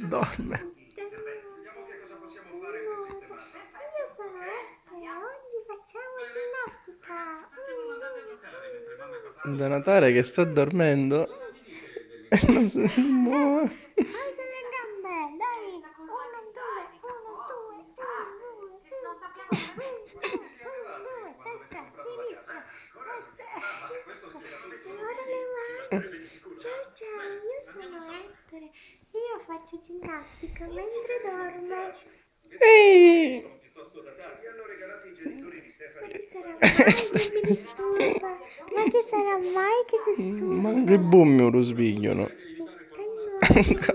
Dorme. Vediamo che cosa possiamo fare per sistemarlo. Io sono Ette, oggi facciamo ginnastica. Perché non andate a giocare mentre mamma e papà... Donatare che sta dormendo e non si muove. Alza le gambe, dai. Uno, due, Non sappiamo come... destra, sinistra, destra. Questo spiega tutto. E ora le Sarebbe di sicuro. mani. Ciao, io sono Ettore. Io faccio ginnastica mentre dormo. Ehi! Sono piuttosto datati. Li hanno regalati i genitori di Ma Stefani. chi sarà mai che mi disturba? Ma chi sarà mai che disturba? Ma che bummi lo svegliano. Sì, che